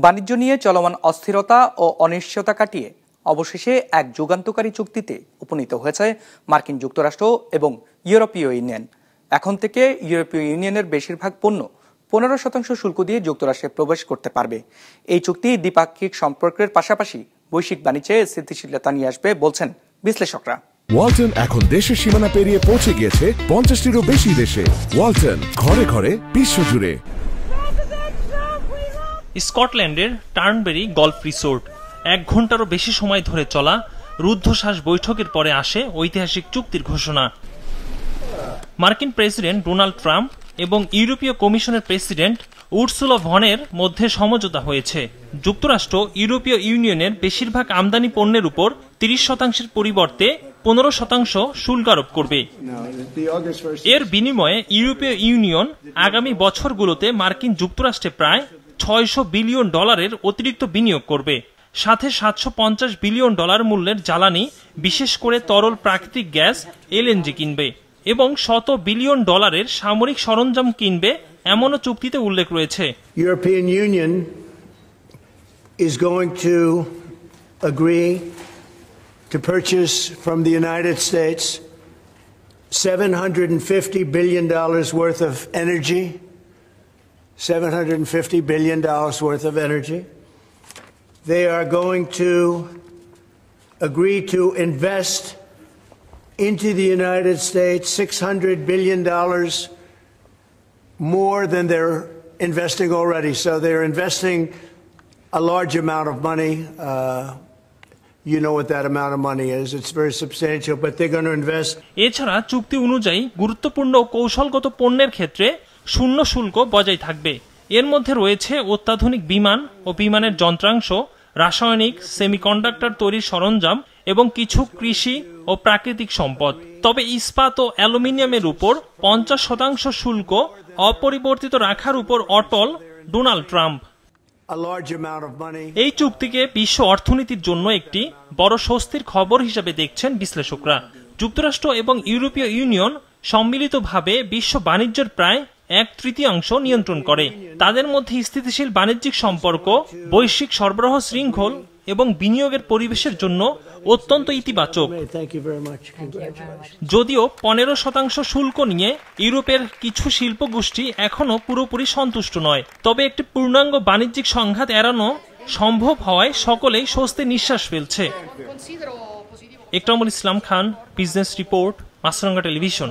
বাণিজ্য নিয়ে চলমান অস্থিরতা ও অনিশ্চয়তা কাটিয়ে অবশেষে এক যুগান্তকারী চুক্তিতে উপনীত হয়েছে মার্কিন যুক্তরাষ্ট্র এবং ইউরোপীয় ইউনিয়ন। এখন থেকে ইউরোপীয় ইউনিয়নের বেশিরভাগ পণ্য 15% শুল্ক দিয়ে যুক্তরাষ্ট্রে প্রবেশ করতে পারবে। এই চুক্তি দ্বিপাক্ষিক সম্পর্কের পাশাপাশি বৈশ্বিক বাণিজ্যে স্থিতিশীলতা নিয়ে আসবে বলছেন বিশ্লেষকরা। ওয়ালটন এখন দেশের সীমানা পেরিয়ে পৌঁছে গিয়েছে 50টিরও বেশি দেশে। ওয়ালটন, ঘরে ঘরে বিশ্বজুড়ে। স্কটল্যান্ডের টার্নবেরি গল্ফ রিসোর্ট 1 ঘন্টারও বেশি সময় ধরে চলা রুদ্ধশ্বাস বৈঠকের পরে আসে ঐতিহাসিক চুক্তির ঘোষণা। মার্কিন প্রেসিডেন্ট ডোনাল্ড ট্রাম্প এবং ইউরোপীয় কমিশনের প্রেসিডেন্ট উর্সুলা ভনের মধ্যে সমঝোতা হয়েছে। যুক্তরাষ্ট্র ইউরোপীয় ইউনিয়নের বেশিরভাগ আমদানি পণ্যের উপর 30% পরিবর্তে 15% শুল্ক আরোপ করবে। এর বিনিময়ে ইউরোপীয় ইউনিয়ন আগামী বছরগুলোতে মার্কিন যুক্তরাষ্ট্রে প্রায় $600 বিলিয়ন অতিরিক্ত বিনিয়োগ করবে। সাথে $750 বিলিয়ন মূল্যের জ্বালানি, বিশেষ করে তরল প্রাকৃতিক গ্যাস এলএনজি কিনবে এবং $100 বিলিয়ন সামরিক সরঞ্জাম কিনবে এমনও চুক্তিতে উল্লেখ রয়েছে। European Union is going to agree to purchase from the United States $750 billion worth of energy. $750 billion worth of energy. They are going to agree to invest into the United States $600 billion more than they're investing already. So they're investing a large amount of money. You know what that amount of money is. It's very substantial, but they're going to invest. এছাড়া চুক্তি অনুযায়ী গুরুত্বপূর্ণ ও কৌশলগত পণ্যের ক্ষেত্রে শূন্য শুল্ক বজায় থাকবে। এর মধ্যে রয়েছে অত্যাধুনিক বিমান ও বিমানের যন্ত্রাংশ, রাসায়নিক, সেমিকন্ডাক্টর তৈরির সরঞ্জাম এবং কিছু কৃষি ও প্রাকৃতিক সম্পদ। তবে ইস্পাত ও অ্যালুমিনিয়ামের উপর 50% শুল্ক অপরিবর্তিত রাখার উপর অটল ডোনাল্ড ট্রাম্প। এই চুক্তিকে বিশ্ব অর্থনীতির জন্য একটি বড় স্বস্তির খবর হিসেবে দেখছেন বিশ্লেষকরা। যুক্তরাষ্ট্র এবং ইউরোপীয় ইউনিয়ন সম্মিলিতভাবে বিশ্ব বাণিজ্যের প্রায় 1/3 নিয়ন্ত্রণ করে। তাদের মধ্যে স্থিতিশীল বাণিজ্যিক সম্পর্ক, বৈশ্বিক সরবরাহ শৃঙ্খল এবং বিনিয়োগের পরিবেশের জন্য অত্যন্ত ইতিবাচক। যদিও 15% শুল্ক নিয়ে ইউরোপের কিছু শিল্প গোষ্ঠী এখনো পুরোপুরি সন্তুষ্ট নয়, তবে একটি পূর্ণাঙ্গ বাণিজ্যিক সংঘাত এড়ানো সম্ভব হওয়ায় সকলেই স্বস্তির নিঃশ্বাস ফেলছে। একরামুল ইসলাম খান, বিজনেস রিপোর্ট, মাছরাঙ্গা টেলিভিশন।